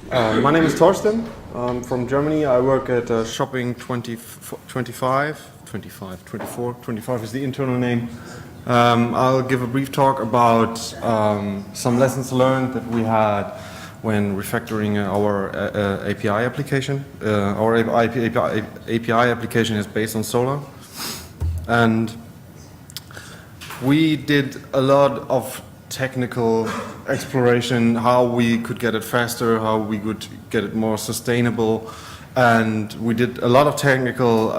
My name is Torsten. I'm from Germany. I work at Shopping24 is the internal name. I'll give a brief talk about some lessons learned that we had when refactoring our API application. Our API application is based on Solr, and we did a lot of technical exploration, how we could get it faster, how we could get it more sustainable, and we did a lot of technical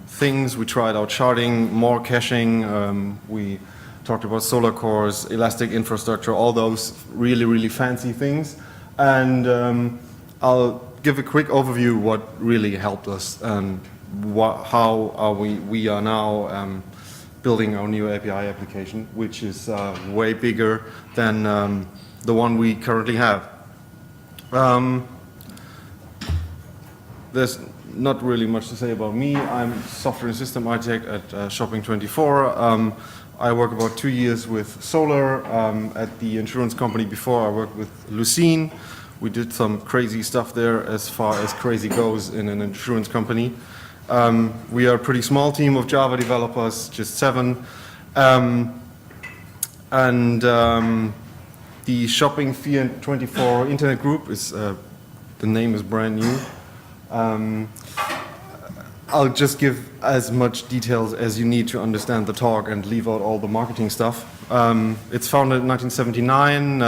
things. We tried out sharding, more caching, we talked about Solr cores, elastic infrastructure, all those really fancy things, and I'll give a quick overview what really helped us and how we are now building our new API application, which is way bigger than the one we currently have. There's not really much to say about me. I'm software and system architect at Shopping24. I work about 2 years with Solr. At the insurance company before, I worked with Lucene. We did some crazy stuff there as far as crazy goes in an insurance company. We are a pretty small team of Java developers, just 7. The Shopping24 internet group is, the name is brand new. I'll just give as much details as you need to understand the talk and leave out all the marketing stuff. It's founded in 1979.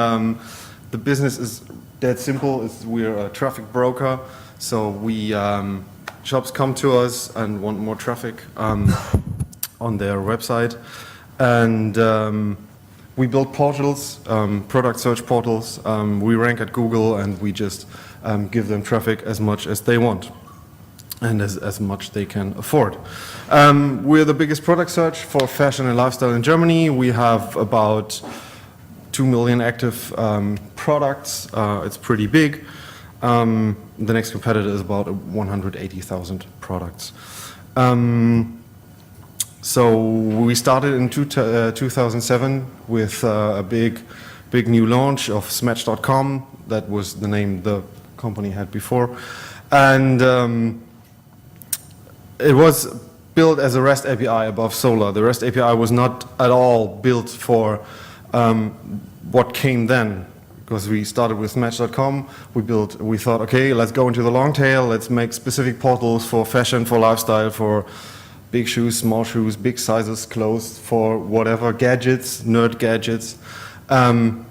The business is dead simple. We're a traffic broker, so we shops come to us and want more traffic on their website, and we build portals, product search portals. We rank at Google, and we just give them traffic as much as they want and as much they can afford. We're the biggest product search for fashion and lifestyle in Germany. We have about 2 million active products. It's pretty big. The next competitor is about 180,000 products. So we started in 2007 with a big new launch of Smatchcom. That was the name the company had before, and it was built as a REST API above Solr. The REST API was not at all built for what came then. Because we started with Smatch.com, we thought, okay, let's go into the long tail, let's make specific portals for fashion, for lifestyle, for big shoes, small shoes, big sizes, clothes, for whatever, gadgets, nerd gadgets. The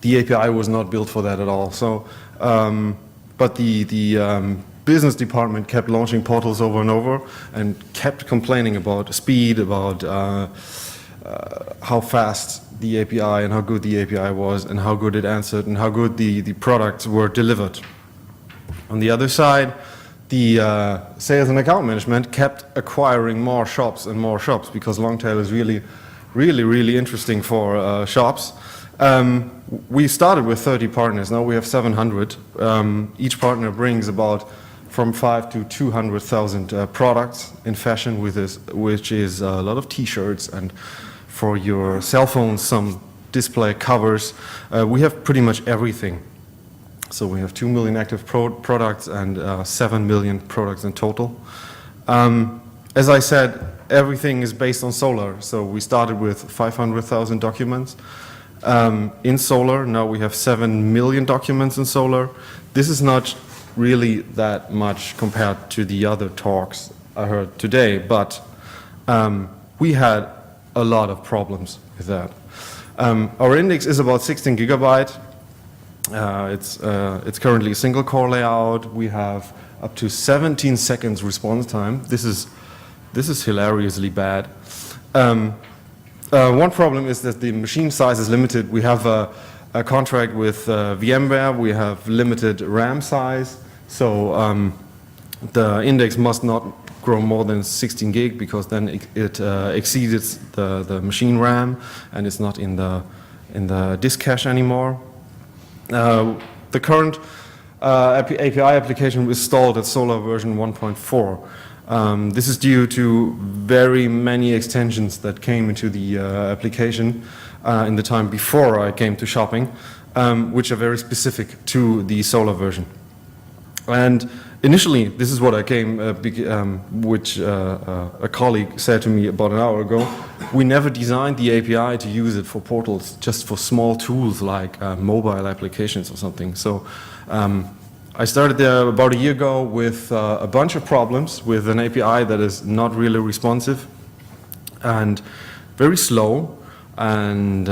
API was not built for that at all. So, but the business department kept launching portals over and over and kept complaining about speed, about how fast the API and how good the API was and how good it answered and how good the products were delivered. On the other side, the sales and account management kept acquiring more shops and more shops because long tail is really interesting for shops. We started with 30 partners, now we have 700. Each partner brings about from 5 to 200,000 products in fashion, which is a lot of t-shirts and for your cell phones, some display covers. We have pretty much everything. So we have 2 million active products and 7 million products in total. As I said, everything is based on Solr. So we started with 500,000 documents in Solr. Now we have 7 million documents in Solr. This is not really that much compared to the other talks I heard today, but we had a lot of problems with that. Our index is about 16 gigabyte. It's currently a single core layout. We have up to 17 seconds response time. This is hilariously bad. One problem is that the machine size is limited. We have a contract with VMware. We have limited RAM size, so the index must not grow more than 16 gig because then it exceeds the machine RAM and it's not in the disk cache anymore. The current API application was installed at Solr version 1.4. This is due to very many extensions that came into the application in the time before I came to Shopping. which are very specific to the Solr version. And initially, this is what I came, which a colleague said to me about an hour ago. We never designed the API to use it for portals, just for small tools like mobile applications or something. So I started there about a year ago with a bunch of problems with an API that is not really responsive and very slow. And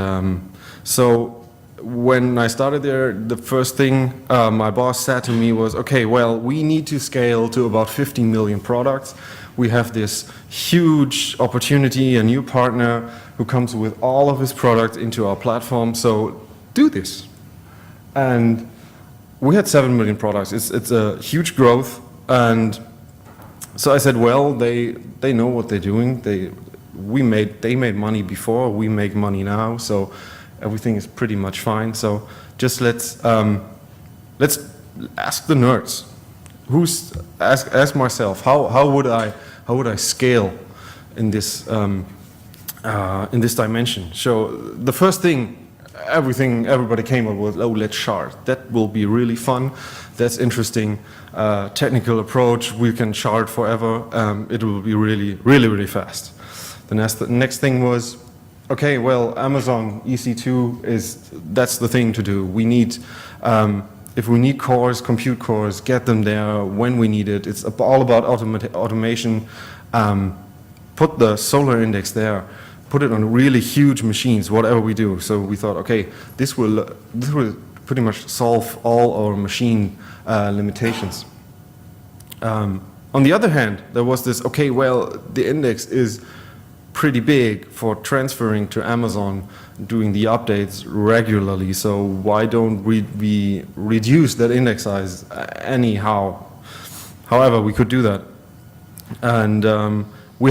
so when I started there, the first thing my boss said to me was, okay, well, we need to scale to about 15 million products. We have this huge opportunity, a new partner who comes with all of his products into our platform, so do this. And we had 7 million products. It's a huge growth. And so I said, well, they know what they're doing. They made money before, we make money now, so everything is pretty much fine. So just let's ask the nerds. Ask myself, how would I scale in this dimension? So the first thing, everybody came up with, oh, let's shard. That will be really fun. That's interesting. Technical approach. We can shard forever. It will be really fast. The next thing was, okay, well, Amazon EC2 that's the thing to do. We need, if we need cores, compute cores, get them there when we need it. It's all about automation. Put the Solr index there. Put it on really huge machines, whatever we do. So we thought, okay, this will pretty much solve all our machine limitations. On the other hand, there was this, okay, well, the index is pretty big for transferring to Amazon, doing the updates regularly. So why don't we reduce that index size anyhow? However, we could do that. And we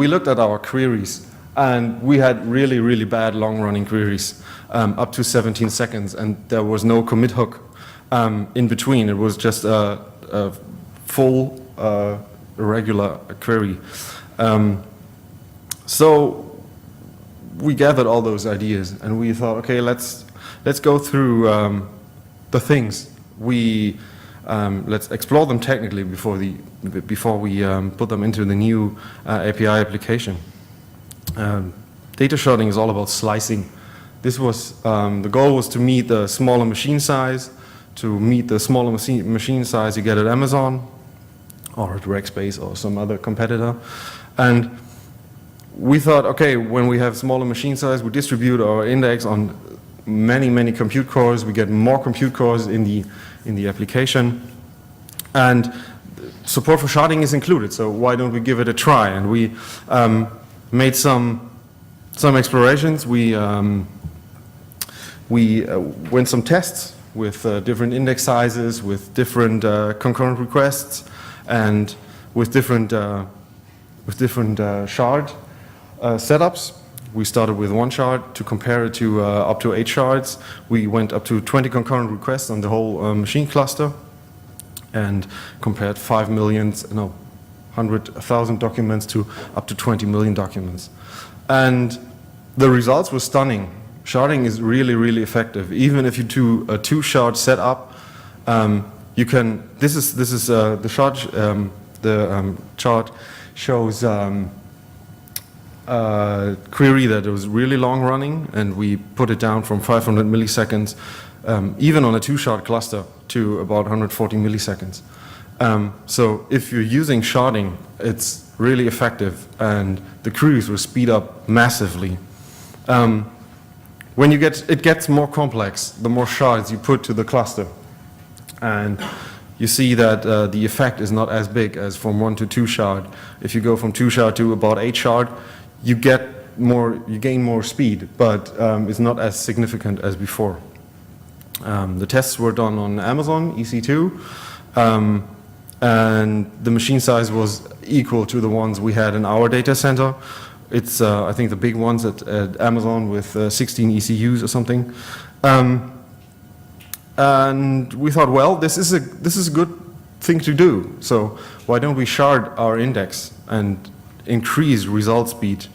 looked at our queries, and we had really bad long-running queries, up to 17 seconds, and there was no commit hook in between. It was just a full regular query. So we gathered all those ideas, and we thought, okay, let's go through the things. Let's explore them technically before we put them into the new API application. Data sharding is all about slicing. This was the goal was to meet the smaller machine size. To meet the smaller machine size you get at Amazon or at Rackspace or some other competitor, and we thought, okay, when we have smaller machine size, we distribute our index on many compute cores. We get more compute cores in the application, and support for sharding is included. So why don't we give it a try? And we made some explorations. We went some tests with different index sizes, with different concurrent requests, and with different shard setups. We started with 1 shard to compare it to up to 8 shards. We went up to 20 concurrent requests on the whole machine cluster, and compared 100,000 documents to up to 20 million documents. And the results were stunning. Sharding is really effective. Even if you do a 2-shard setup, you can. This is the shard. Chart shows query that was really long running, and we put it down from 500 milliseconds, even on a 2-shard cluster, to about 140 milliseconds. So if you're using sharding, it's really effective, and the queries will speed up massively. When it gets more complex, the more shards you put to the cluster, and you see that the effect is not as big as from 1 to 2 shard. If you go from 2 shard to about 8 shard, you gain more speed, but it's not as significant as before. The tests were done on Amazon EC2, and the machine size was equal to the ones we had in our data center. It's I think the big ones at Amazon with 16 ECUs or something. And we thought, well, this is a good thing to do. So why don't we shard our index and increase result speed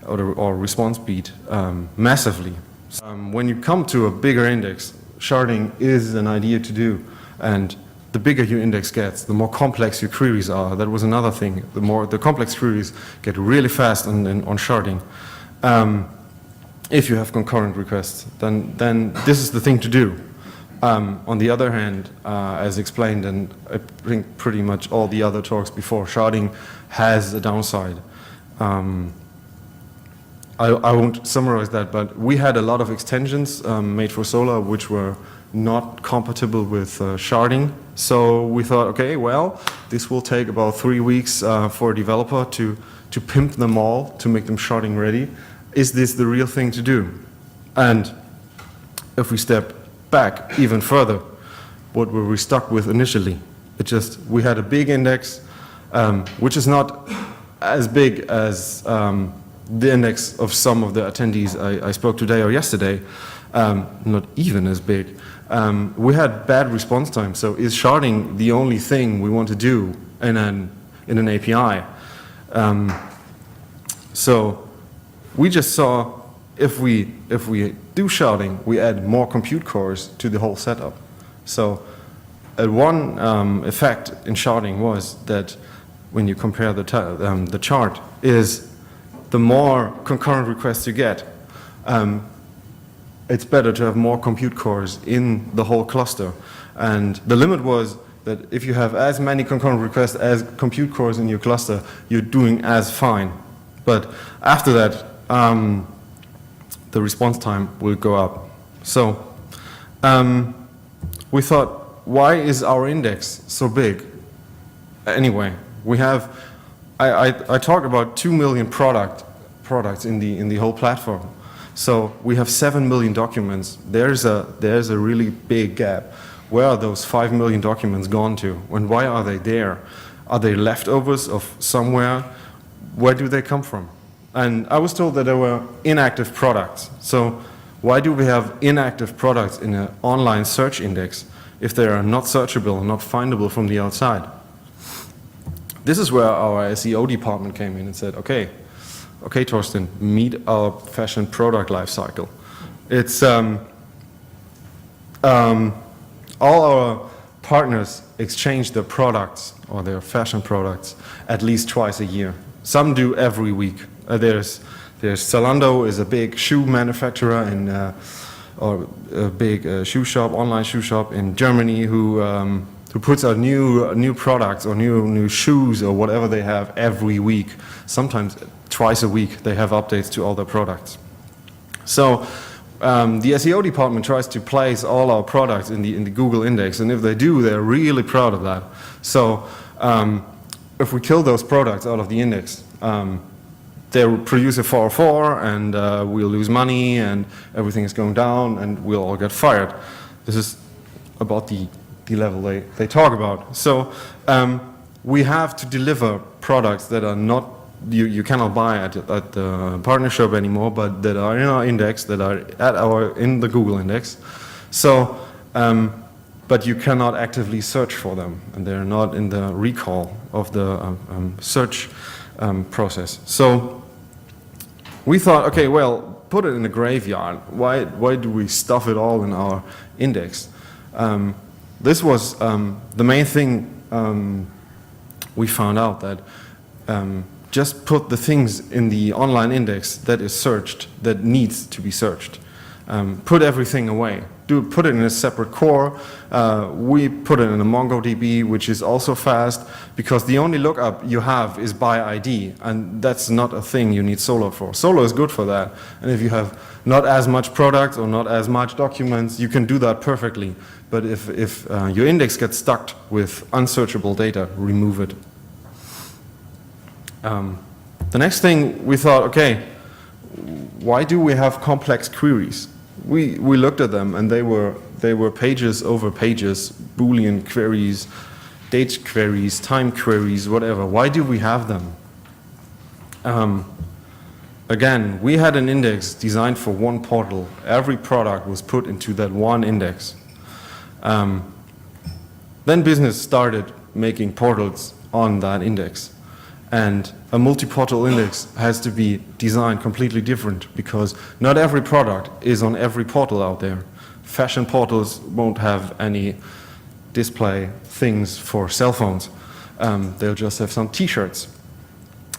or response speed massively? When you come to a bigger index, sharding is an idea to do. And the bigger your index gets, the more complex your queries are. That was another thing. The complex queries get really fast on sharding. If you have concurrent requests, then this is the thing to do. On the other hand, as explained, and I think pretty much all the other talks before, sharding has a downside. I won't summarize that, but we had a lot of extensions made for Solr which were not compatible with sharding. So we thought, okay, well, this will take about 3 weeks for a developer to pimp them all, to make them sharding ready. Is this the real thing to do? And if we step back even further, what were we stuck with initially? We had a big index, which is not as big as the index of some of the attendees I spoke today or yesterday, not even as big. We had bad response time, so is sharding the only thing we want to do in an API? So we just saw if we do sharding, we add more compute cores to the whole setup. So one effect in sharding was that when you compare the chart is the more concurrent requests you get, it's better to have more compute cores in the whole cluster. And the limit was that if you have as many concurrent requests as compute cores in your cluster, you're doing as fine. But after that, the response time will go up. So we thought, why is our index so big? Anyway, we have, I talked about 2 million products in the whole platform. So we have 7 million documents. There's a really big gap. Where are those 5 million documents gone to? And why are they there? Are they leftovers of somewhere? Where do they come from? And I was told that there were inactive products. So why do we have inactive products in an online search index if they are not searchable and not findable from the outside? This is where our SEO department came in and said, okay, Torsten, meet our fashion product lifecycle. It's all our partners exchange their products or their fashion products at least twice a year. Some do every week. There's Zalando is a big shoe manufacturer or a big shoe shop, online shoe shop in Germany who puts out new products or new shoes or whatever they have every week. Sometimes twice a week they have updates to all their products. So the SEO department tries to place all our products in the Google index, and if they do, they're really proud of that. So if we kill those products out of the index, they'll produce a 404 and we'll lose money and everything is going down and we'll all get fired. This is about the level they talk about. So we have to deliver products that are not, you cannot buy at the partner shop anymore, but that are in our index, that are in the Google index. So, but you cannot actively search for them, and they're not in the recall of the search process. So we thought, okay, well, put it in the graveyard. Why do we stuff it all in our index? This was the main thing we found out, that just put the things in the online index that is searched, that needs to be searched. Put everything away. Put it in a separate core. We put it in a MongoDB, which is also fast, because the only lookup you have is by ID, and that's not a thing you need Solr for. Solr is good for that, and if you have not as much product or not as much documents, you can do that perfectly. But if your index gets stuck with unsearchable data, remove it. The next thing we thought, okay, why do we have complex queries? We looked at them, and they were pages over pages, Boolean queries, date queries, time queries, whatever. Why do we have them? Again, we had an index designed for one portal. Every product was put into that one index. Then business started making portals on that index. And a multi-portal index has to be designed completely different, because not every product is on every portal out there. fashion portals won't have any display things for cell phones. They'll just have some T-shirts,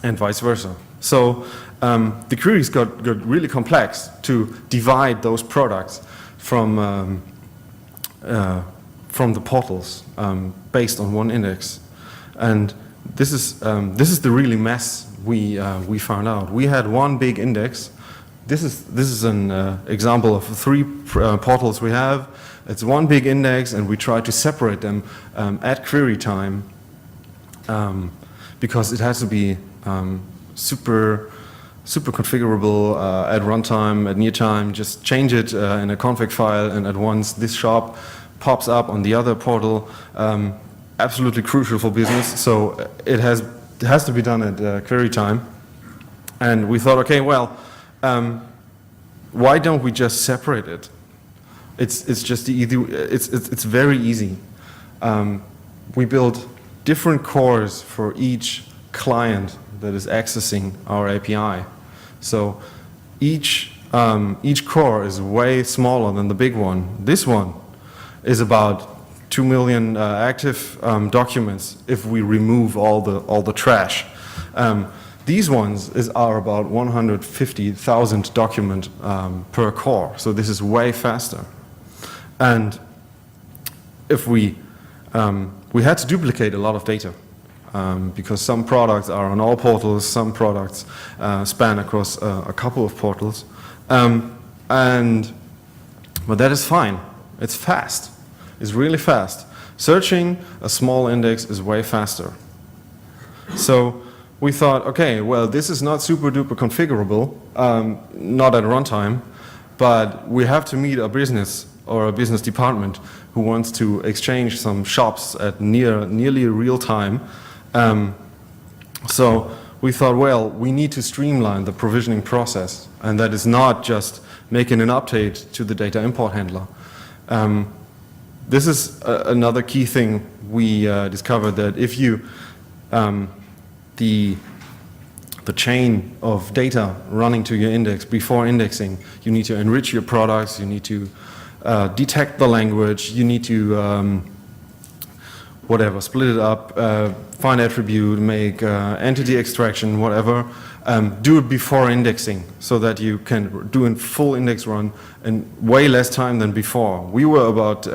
and vice versa. So the queries got really complex to divide those products from the portals based on one index. And this is the really mess we found out. We had one big index. This is an example of 3 portals we have. It's one big index, and we try to separate them at query time because it has to be super configurable at runtime, at near time. Just change it in a config file, and at once this shop pops up on the other portal. Absolutely crucial for business. So it has to be done at query time. And we thought, okay, well, why don't we just separate it? It's just it's very easy. We build different cores for each client that is accessing our API. So each core is way smaller than the big one. This one is about 2 million active documents if we remove all the trash. These ones are about 150,000 document per core. So this is way faster. And if we had to duplicate a lot of data. Because some products are on all portals, some products span across a couple of portals. But that is fine. It's fast. It's really fast. Searching a small index is way faster. So we thought, okay, well, this is not super duper configurable, not at runtime, but we have to meet a business or a business department who wants to exchange some shops at nearly real time. So we thought, well, we need to streamline the provisioning process, and that is not just making an update to the data import handler. This is another key thing we discovered, that if you the chain of data running to your index before indexing, you need to enrich your products, you need to detect the language, you need to whatever, split it up, find attribute, make entity extraction, whatever. Do it before indexing so that you can do a full index run in way less time than before. We were about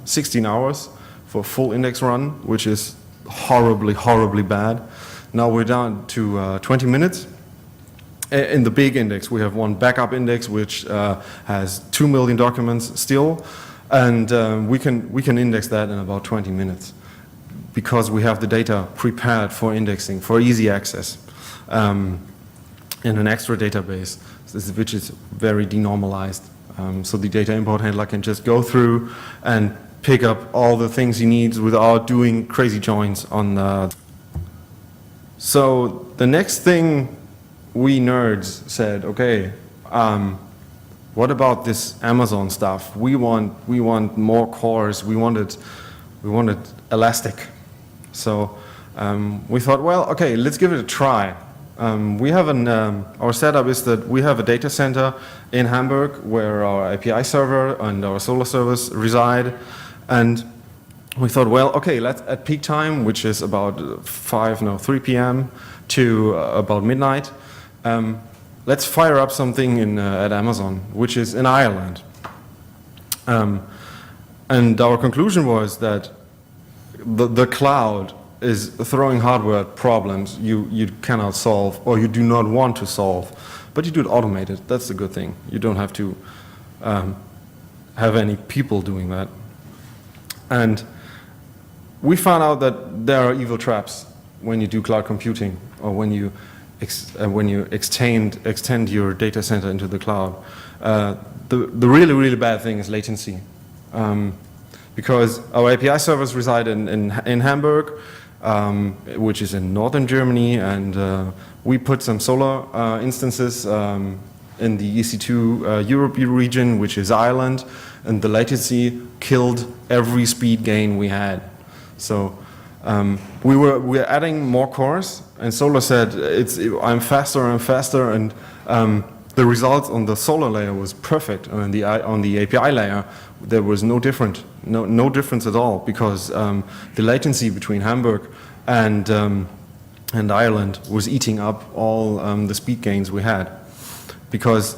16 hours for a full index run, which is horribly bad. Now we're down to 20 minutes. In the big index, we have one backup index which has 2 million documents still, and we can index that in about 20 minutes. Because we have the data prepared for indexing, for easy access, in an extra database, which is very denormalized. So the data import handler can just go through and pick up all the things he needs without doing crazy joins on the... So the next thing we nerds said, okay, what about this Amazon stuff? We want more cores. We wanted elastic. So we thought, well, okay, let's give it a try. We have our setup is that we have a data center in Hamburg where our API server and our Solr service reside, and we thought, well, okay, let's at peak time, which is about 3 p.m. to about midnight, let's fire up something at Amazon, which is in Ireland. And our conclusion was that the cloud is throwing hardware problems you cannot solve, or you do not want to solve, but you do it automated. That's the good thing. You don't have to have any people doing that. And we found out that there are evil traps when you do cloud computing, or when you extend your data center into the cloud. The really bad thing is latency. Because our API servers reside in Hamburg, which is in northern Germany, and we put some Solr instances in the EC2 Europe region, which is Ireland, and the latency killed every speed gain we had. So we were adding more cores, and Solr said I'm faster, and the results on the Solr layer was perfect, and on the API layer there was no difference at all, because the latency between Hamburg and Ireland was eating up all the speed gains we had, because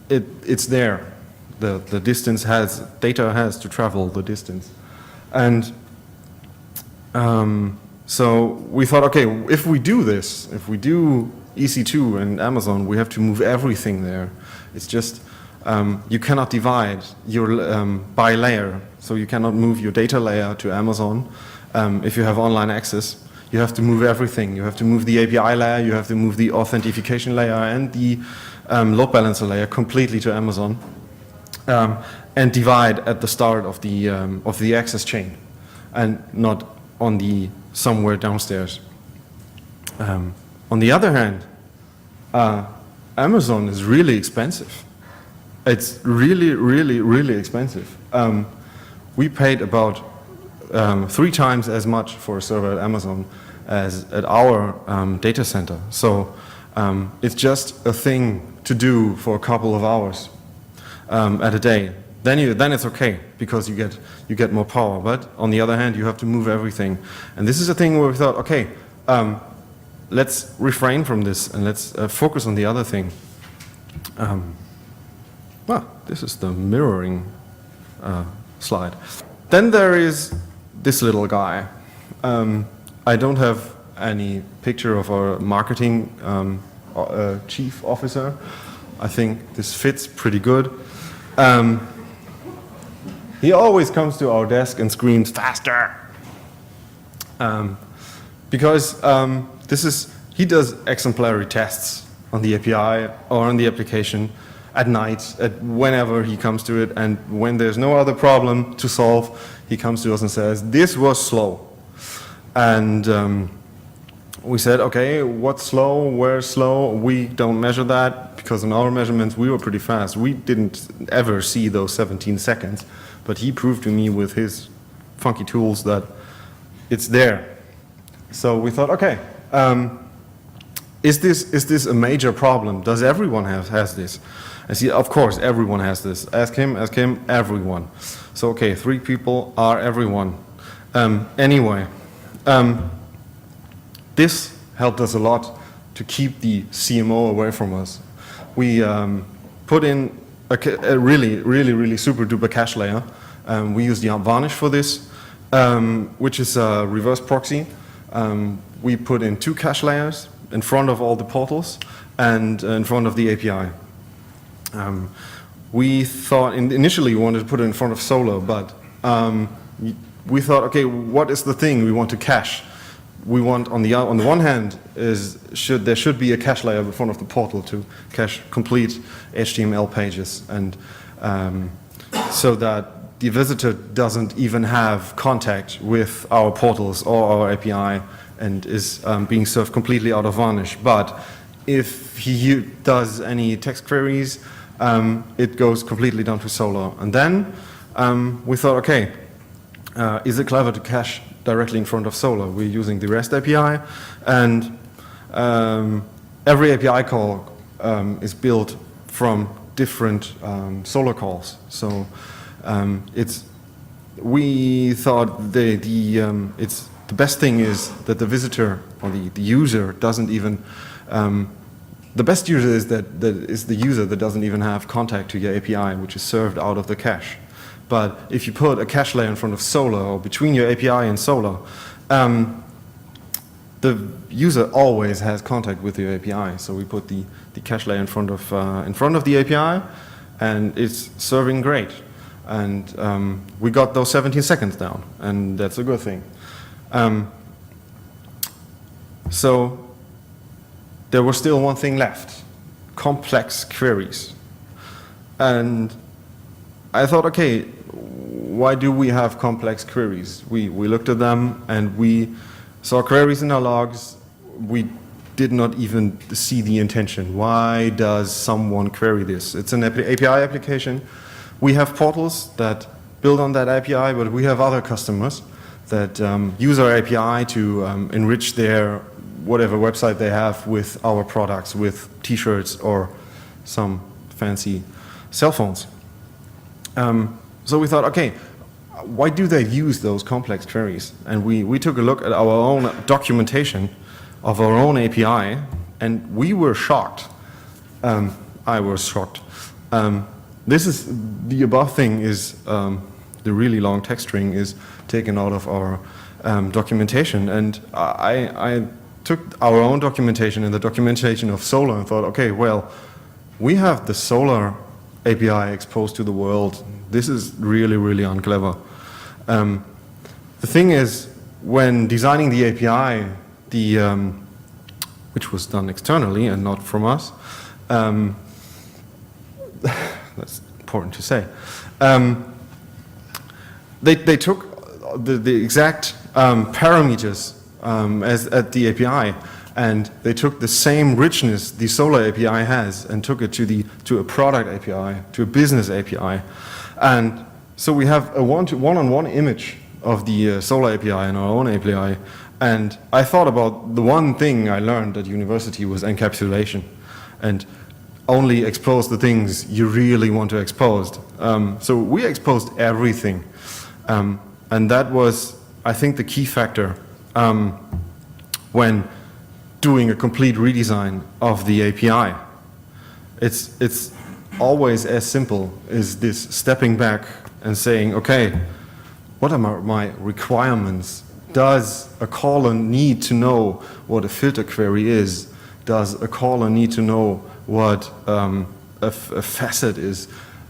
it's there. The distance data has to travel the distance, and so we thought, okay, if we do this, if we do EC2 and Amazon, we have to move everything there. It's just, you cannot divide your by layer, so you cannot move your data layer to Amazon. If you have online access, you have to move everything. You have to move the API layer, you have to move the authentication layer and the load balancer layer completely to Amazon, and divide at the start of the access chain, and not on the somewhere downstairs. On the other hand, Amazon is really expensive. It's really, really, really expensive. We paid about 3 times as much for a server at Amazon as at our data center. So it's just a thing to do for a couple of hours at a day. Then it's okay, because you get more power. But on the other hand, you have to move everything. And this is a thing where we thought, okay, let's refrain from this and let's focus on the other thing. Well, this is the mirroring slide. Then there is this little guy. I don't have any picture of our marketing chief officer. I think this fits pretty good. He always comes to our desk and screams, "Faster!" Because he does exemplary tests on the API or on the application at night, whenever he comes to it, and when there's no other problem to solve, he comes to us and says, "This was slow." And we said, okay, what's slow, where's slow? We don't measure that, because in our measurements we were pretty fast. We didn't ever see those 17 seconds, but he proved to me with his funky tools that it's there. So we thought, okay, is this a major problem? Does everyone has this? And see, of course, everyone has this. Ask him, everyone. So okay, 3 people are everyone. Anyway, this helped us a lot to keep the CMO away from us. We put in a really, really, really super duper cache layer. We use the Varnish for this, which is a reverse proxy. We put in 2 cache layers in front of all the portals and in front of the API. We thought initially we wanted to put it in front of Solr, but we thought, okay, what is the thing we want to cache? We want, on the one hand, there should be a cache layer in front of the portal to cache complete HTML pages, and so that the visitor doesn't even have contact with our portals or our API and is being served completely out of Varnish. But if he does any text queries, it goes completely down to Solr. And then we thought, okay, is it clever to cache directly in front of Solr? We're using the REST API, and every API call is built from different Solr calls. So we thought the best thing is that the visitor or the user doesn't even the best user is the user that doesn't even have contact to your API, which is served out of the cache. But if you put a cache layer in front of Solr or between your API and Solr, the user always has contact with your API. So we put the cache layer in front of the API, and it's serving great. And we got those 17 seconds down, and that's a good thing. So there was still one thing left: complex queries. And I thought, okay, why do we have complex queries? We looked at them and we saw queries in our logs. We did not even see the intention. Why does someone query this? It's an API application. We have portals that build on that API, but we have other customers that use our API to enrich their whatever website they have with our products, with t-shirts or some fancy cell phones. So we thought, okay, why do they use those complex queries? And we took a look at our own documentation of our own API, and we were shocked. I was shocked. This is, the above thing is, the really long text string is taken out of our documentation. And I took our own documentation and the documentation of Solr and thought, okay, well, we have the Solr API exposed to the world. This is really, really unclever. The thing is, when designing the API, which was done externally and not from us, that's important to say. They took the exact parameters as at the API, and they took the same richness the Solr API has and took it to a product API, to a business API. And so we have a one-on-one image of the Solr API in our own API. And I thought about the one thing I learned at university was encapsulation, and only expose the things you really want to expose. So we exposed everything. And that was, I think, the key factor when doing a complete redesign of the API. It's always as simple as this stepping back and saying, okay, what are my requirements? Does a caller need to know what a filter query is? Does a caller need to know what a facet is?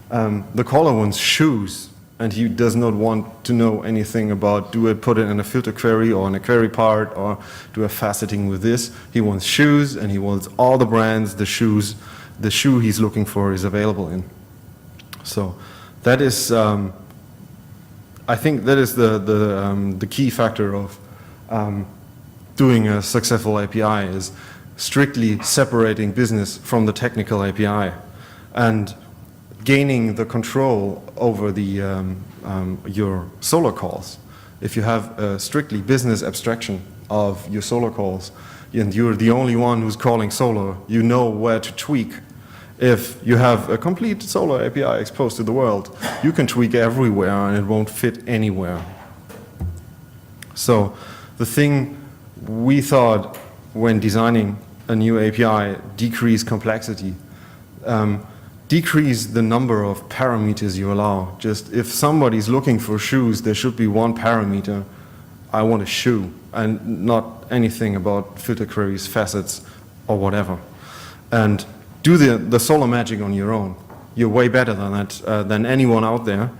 The caller wants shoes, and he does not want to know anything about, do I put it in a filter query or in a query part, or do I faceting with this? He wants shoes, and he wants all the brands, the shoe he's looking for is available in. So that is, I think that is the key factor of doing a successful API, is strictly separating business from the technical API and gaining the control over the your Solr calls. If you have a strictly business abstraction of your Solr calls and you're the only one who's calling Solr, you know where to tweak. If you have a complete Solr API exposed to the world, you can tweak everywhere and it won't fit anywhere. So the thing we thought when designing a new API, decrease complexity, decrease the number of parameters you allow. Just if somebody's looking for shoes, there should be one parameter, I want a shoe, and not anything about filter queries, facets, or whatever. And do the Solr magic on your own. You're way better than that, than anyone out there,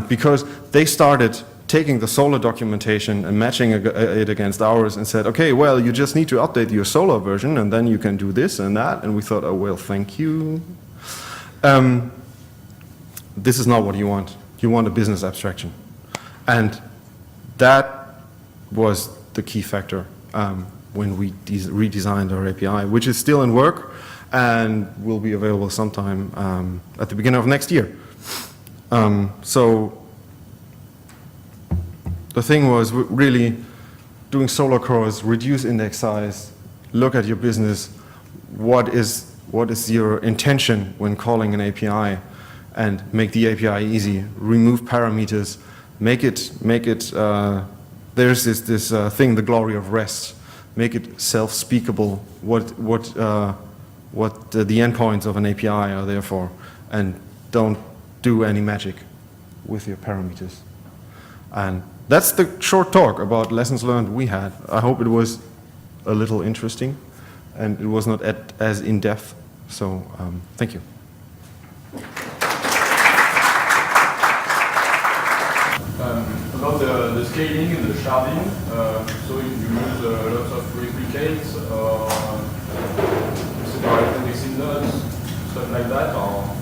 because they started taking the Solr documentation and matching it against ours and said, okay, well, you just need to update your Solr version and then you can do this and that. And we thought, oh, well, thank you. This is not what you want. You want a business abstraction. And that was the key factor when we redesigned our API, which is still in work and will be available sometime at the beginning of next year. So the thing was really doing Solr cores, reduce index size, look at your business, what is your intention when calling an API, and make the API easy, remove parameters, make it there's this thing, the glory of REST, make it self-speakable, what the endpoints of an API are there for, and don't do any magic with your parameters. And that's the short talk about lessons learned we had. I hope it was a little interesting and it was not as in-depth. So thank you. About the scaling and the sharding, so you use lots of replicates or separate indexing nodes, stuff like that, or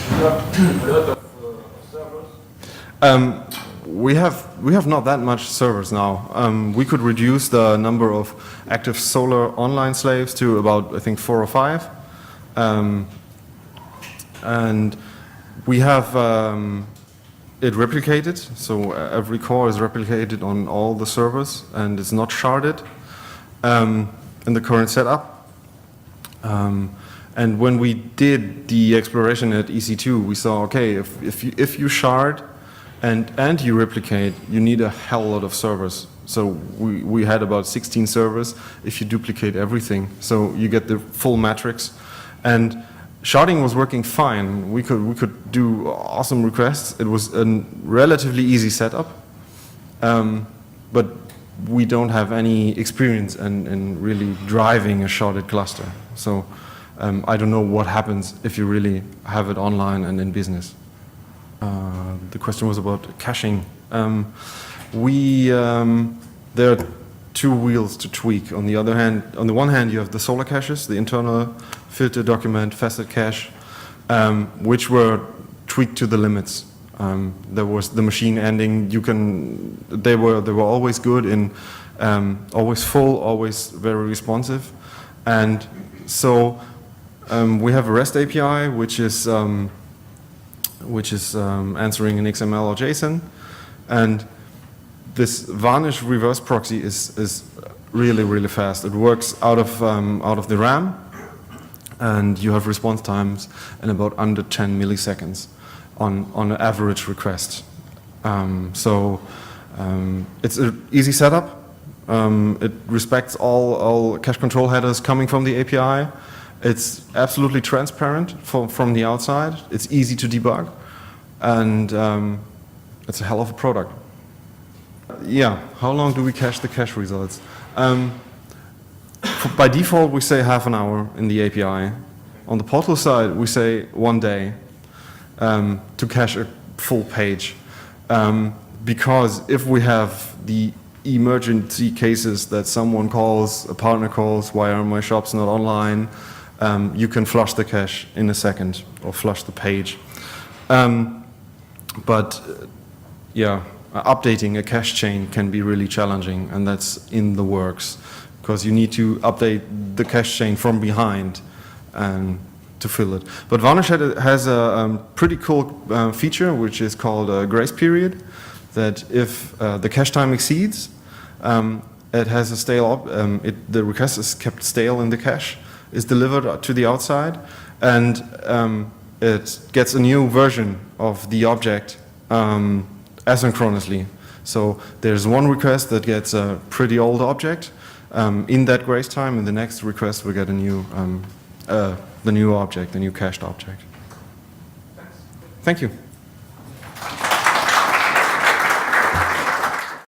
you have a lot of servers? We have not that much servers now. We could reduce the number of active Solr online slaves to about, I think, 4 or 5. And we have it replicated, so every core is replicated on all the servers and it's not sharded in the current setup. And when we did the exploration at EC2, we saw, okay, if you shard and you replicate, you need a hell lot of servers. So we had about 16 servers if you duplicate everything. So you get the full matrix. And sharding was working fine. We could do awesome requests. It was a relatively easy setup. But we don't have any experience in really driving a sharded cluster. So I don't know what happens if you really have it online and in business. The question was about caching. There are two wheels to tweak. On the one hand, you have the Solr caches, the internal filter document, facet cache, which were tweaked to the limits. There was the machine ending. They were always good in, always full, always very responsive, and so we have a REST API which is answering an XML or JSON, and this varnish reverse proxy is really fast. It works out of the RAM, and you have response times in about under 10 milliseconds on an average request. It's an easy setup. It respects all cache control headers coming from the API. It's absolutely transparent from the outside. It's easy to debug, and it's a hell of a product. Yeah, how long do we cache the cache results? By default, we say half an hour in the API. On the portal side, we say 1 day to cache a full page. Because if we have the emergency cases that someone calls, a partner calls, why are my shops not online, you can flush the cache in a second or flush the page. Updating a cache chain can be really challenging, and that's in the works, because you need to update the cache chain from behind to fill it. But Varnish has a pretty cool feature, which is called a grace period, that if the cache time exceeds, it has a stale, the request is kept stale in the cache, is delivered to the outside, and it gets a new version of the object asynchronously. So there's one request that gets a pretty old object in that grace time, and the next request will get a new, the new object, the new cached object. Thank you.